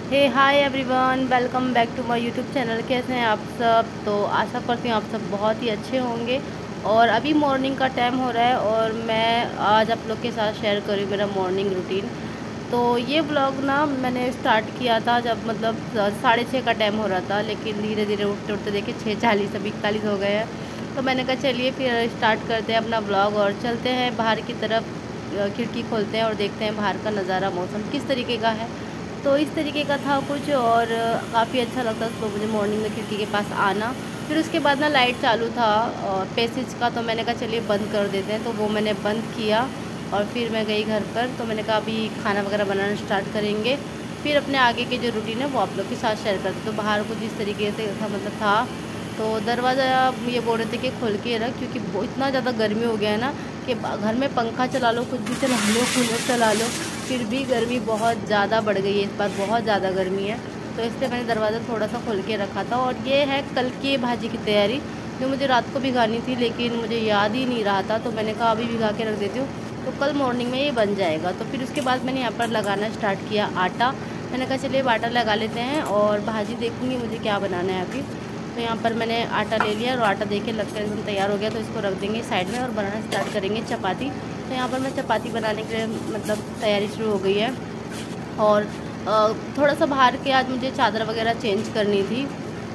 Hey hi everyone, welcome back to my YouTube channel. कैसे हैं आप सब? तो आशा करती हूँ आप सब बहुत ही अच्छे होंगे। और अभी मॉर्निंग का टाइम हो रहा है और मैं आज आप लोग के साथ शेयर करूँ मेरा मॉर्निंग रूटीन। तो ये ब्लॉग ना मैंने स्टार्ट किया था जब मतलब 6:30 का टाइम हो रहा था, लेकिन धीरे धीरे उठते उठते देखिए 6:40 अभी 41 हो गए हैं। तो मैंने कहा चलिए फिर स्टार्ट करते हैं अपना ब्लॉग और चलते हैं बाहर की तरफ। खिड़की खोलते हैं और देखते हैं बाहर का नज़ारा, मौसम किस तरीके का है। तो इस तरीके का था कुछ, और काफ़ी अच्छा लगता था तो मुझे मॉर्निंग में खिड़की के पास आना। फिर उसके बाद ना लाइट चालू था और पैसेज का, तो मैंने कहा चलिए बंद कर देते हैं, तो वो मैंने बंद किया। और फिर मैं गई घर पर, तो मैंने कहा अभी खाना वगैरह बनाना स्टार्ट करेंगे। फिर अपने आगे के जो रूटीन है वो आप लोग के साथ शेयर करते। तो बाहर कुछ इस तरीके से था, मतलब था। तो दरवाज़ा ये बोल रहे थे कि खोल के रख, क्योंकि वो इतना ज़्यादा गर्मी हो गया है ना कि घर में पंखा चला लो, कुछ भी चला लो, कूलर चला लो, फिर भी गर्मी बहुत ज़्यादा बढ़ गई है इस बार, बहुत ज़्यादा गर्मी है। तो इसलिए मैंने दरवाज़ा थोड़ा सा खोल के रखा था। और ये है कल की भाजी की तैयारी, जो मुझे रात को भिगानी थी लेकिन मुझे याद ही नहीं रहा था, तो मैंने कहा अभी भिगा के रख देती हूँ, तो कल मॉर्निंग में ये बन जाएगा। तो फिर उसके बाद मैंने यहाँ पर लगाना स्टार्ट किया आटा। मैंने कहा चलिए आटा लगा लेते हैं और भाजी देखूँगी मुझे क्या बनाना है अभी। तो यहाँ पर मैंने आटा ले लिया और आटा देके लगकर एकदम तैयार हो गया, तो इसको रख देंगे साइड में और बनाना स्टार्ट करेंगे चपाती। तो यहाँ पर मैं चपाती बनाने के लिए मतलब तैयारी शुरू हो गई है। और थोड़ा सा बाहर के आज मुझे चादर वगैरह चेंज करनी थी,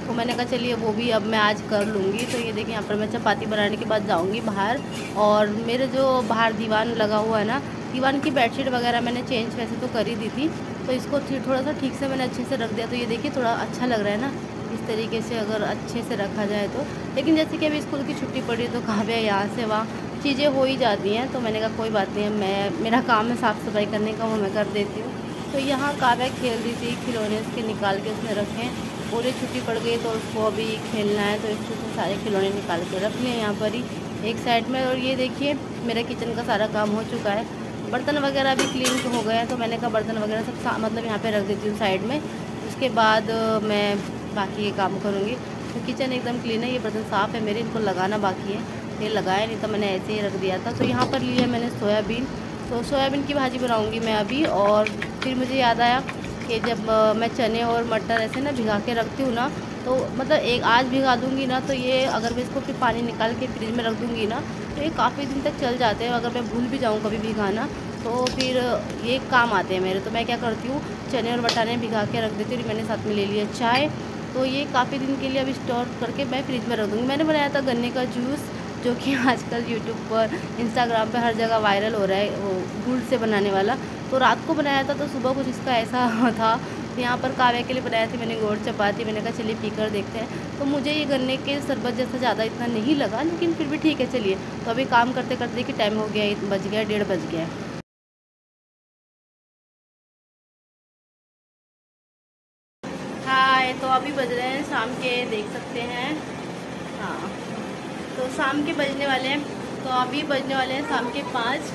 तो मैंने कहा चलिए वो भी अब मैं आज कर लूँगी। तो ये देखिए यहाँ पर मैं चपाती बनाने के बाद जाऊँगी बाहर। और मेरे जो बाहर दीवान लगा हुआ है ना, दीवान की बेडशीट वगैरह मैंने चेंज वैसे तो कर ही दी थी, तो इसको थोड़ा सा ठीक से मैंने अच्छे से रख दिया। तो ये देखिए थोड़ा अच्छा लग रहा है ना, इस तरीके से अगर अच्छे से रखा जाए तो। लेकिन जैसे कि अभी स्कूल की छुट्टी पड़ी है तो काव्या यहाँ से वहाँ चीज़ें हो ही जाती हैं, तो मैंने कहा कोई बात नहीं है, मेरा काम है साफ़ सफाई करने का, वो मैं कर देती हूँ। तो यहाँ काव्या खेल रही थी, खिलौने उसके निकाल के उसने रखे हैं। पूरी छुट्टी पड़ गई तो उसको अभी खेलना है, तो इसको सारे खिलौने निकाल के रख लिए यहाँ पर ही एक साइड में। और ये देखिए मेरा किचन का सारा काम हो चुका है, बर्तन वगैरह भी क्लीन हो गए हैं, तो मैंने कहा बर्तन वगैरह सब मतलब यहाँ पे रख देती हूँ साइड में। उसके बाद मैं बाकी ये काम करूँगी। तो किचन एकदम क्लीन है, ये बर्तन साफ़ है मेरे, इनको लगाना बाकी है। ये लगाया नहीं तो मैंने ऐसे ही रख दिया था। तो यहाँ पर लिया मैंने सोयाबीन, तो सोयाबीन की भाजी बनाऊँगी मैं अभी। और फिर मुझे याद आया कि जब मैं चने और मटर ऐसे ना भिगा के रखती हूँ ना, तो मतलब एक आज भिगा दूँगी ना, तो ये अगर मैं इसको फिर पानी निकाल के फ्रिज में रख दूँगी ना, तो ये काफ़ी दिन तक चल जाते हैं। अगर मैं भूल भी जाऊँ कभी भिगाना, तो फिर ये काम आते हैं मेरे। तो मैं क्या करती हूँ, चने और मटाने भिगा के रख देती हूँ। मैंने साथ में ले लिया चाय, तो ये काफ़ी दिन के लिए अभी स्टोर करके मैं फ्रिज में रख दूँगी। मैंने बनाया था गन्ने का जूस, जो कि आजकल यूट्यूब पर, इंस्टाग्राम पे हर जगह वायरल हो रहा है, वो गुड़ से बनाने वाला। तो रात को बनाया था, तो सुबह कुछ इसका ऐसा था। तो यहाँ पर काव्या के लिए बनाया थी मैंने गोड़ चपाती। मैंने कहा चलिए पी कर देखते हैं। तो मुझे ये गन्ने के शरबत जैसा ज़्यादा इतना नहीं लगा, लेकिन फिर भी ठीक है चलिए। तो अभी काम करते करते देखिए टाइम हो गया है, बज गया 1:30 बज गया है। हाँ, तो अभी बज रहे हैं शाम के, देख सकते हैं। हाँ, तो शाम के बजने वाले हैं। तो अभी बजने वाले हैं शाम के 5।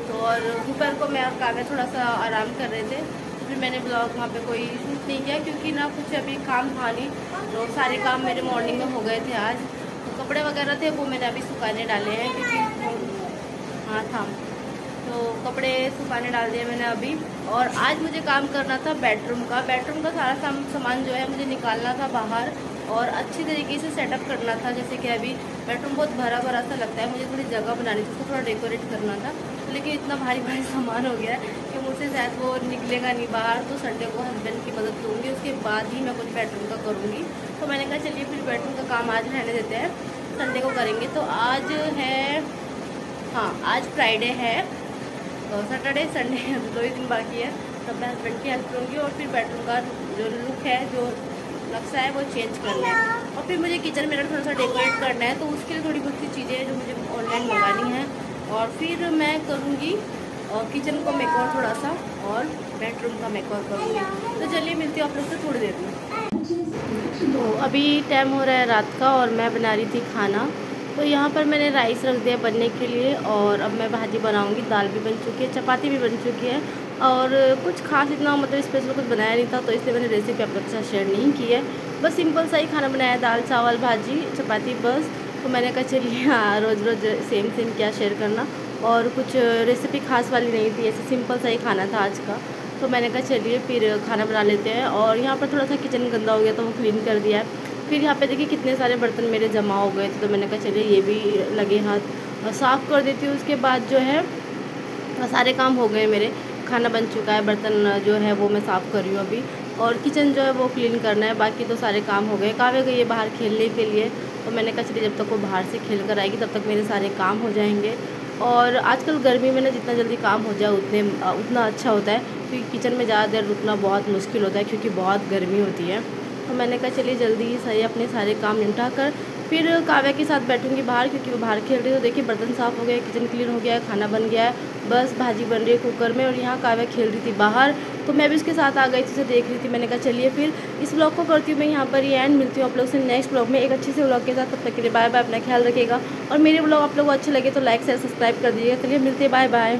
तो और दोपहर को मैं और काव्या थोड़ा सा आराम कर रहे थे, तो फिर मैंने ब्लॉग वहाँ पे कोई शूट नहीं किया, क्योंकि ना कुछ अभी काम था नहीं। तो सारे काम मेरे मॉर्निंग में हो गए थे आज। तो कपड़े वगैरह थे वो मैंने अभी सुखाने डाले हैं, क्योंकि हाँ था, तो कपड़े सुखाने डाल दिए मैंने अभी। और आज मुझे काम करना था बेडरूम का सारा सामान जो है मुझे निकालना था बाहर, और अच्छी तरीके से सेटअप करना था। जैसे कि अभी बेडरूम बहुत भरा भरा सा लगता है, मुझे थोड़ी जगह बनानी थी, उसको थोड़ा डेकोरेट करना था। लेकिन इतना भारी भारी सामान हो गया है कि मुझसे शायद वो निकलेगा नहीं बाहर। तो संडे को हस्बैंड की मदद लूँगी, उसके बाद ही मैं कुछ बेडरूम का करूँगी। तो मैंने कहा चलिए फिर बेडरूम का काम आज रहने देते हैं, संडे को करेंगे। तो आज है, हाँ आज फ्राइडे है, तो सैटरडे संडे 2 ही दिन बाकी है। तब मैं हस्बैंड की हेल्प करूँगी और फिर बेडरूम का जो लुक है, जो नक्शा है, वो चेंज करना है। और फिर मुझे किचन में थोड़ा सा डेकोरेट करना है, तो उसके लिए थोड़ी बहुत सी चीज़ें हैं जो मुझे ऑनलाइन मंगानी है। और फिर मैं करूँगी किचन को मेकओवर थोड़ा सा, और बेडरूम का मेकओवर करूँगी। तो चलिए मिलती हूँ आप लोग से थोड़ी देर में। तो अभी टाइम हो रहा है रात का और मैं बना रही थी खाना। तो यहाँ पर मैंने राइस रख दिया बनने के लिए, और अब मैं भाजी बनाऊँगी। दाल भी बन चुकी है, चपाती भी बन चुकी है। और कुछ खास इतना मतलब स्पेशल कुछ बनाया नहीं था, तो इसलिए मैंने रेसिपी आप लोग के साथ शेयर नहीं की है। बस सिंपल सा ही खाना बनाया, दाल चावल भाजी चपाती बस। तो मैंने कहा चलिए हाँ, रोज़ रोज़ सेम सेम क्या शेयर करना। और कुछ रेसिपी खास वाली नहीं थी, ऐसे सिंपल सा ही खाना था आज का। तो मैंने कहा चलिए फिर खाना बना लेते हैं। और यहाँ पर थोड़ा सा किचन गंदा हो गया तो वो क्लीन कर दिया है। फिर यहाँ पे देखिए कितने सारे बर्तन मेरे जमा हो गए थे, तो मैंने कहा चलिए ये भी लगे हाथ साफ़ कर देती हूँ। उसके बाद जो है सारे काम हो गए मेरे, खाना बन चुका है, बर्तन जो है वो मैं साफ़ कर रही हूँ अभी, और किचन जो है वो क्लीन करना है। बाकी तो सारे काम हो गए। काव्या गई है बाहर खेलने के लिए, तो मैंने कहा चलिए जब तक वो बाहर से खेल कर आएगी तब तक मेरे सारे काम हो जाएंगे। और आजकल गर्मी में ना जितना जल्दी काम हो जाए उतना अच्छा होता है, क्योंकि किचन में ज़्यादा देर रुकना बहुत मुश्किल होता है क्योंकि बहुत गर्मी होती है। तो मैंने कहा चलिए जल्दी ही सही अपने सारे काम निपटा कर फिर काव्या के साथ बैठूंगी बाहर, क्योंकि वो बाहर खेल रही है। तो देखिए बर्तन साफ़ हो गए, किचन क्लीन हो गया है, खाना बन गया है, बस भाजी बन रही है कुकर में। और यहाँ काव्या खेल रही थी बाहर, तो मैं भी उसके साथ आ गई थी, उसे देख रही थी। मैंने कहा चलिए फिर इस ब्लॉग को करती हूँ मैं यहाँ पर ही एंड। मिलती हूँ आप लोग से नेक्स्ट ब्लॉग में एक अच्छे से ब्लॉग के साथ। तब तक के लिए बाय बाय, अपना ख्याल रखिएगा। और मेरे ब्लॉग आप लोगों को अच्छे लगे तो लाइक शेयर सब्सक्राइब कर दीजिएगा। चलिए मिलते हैं, बाय बाय।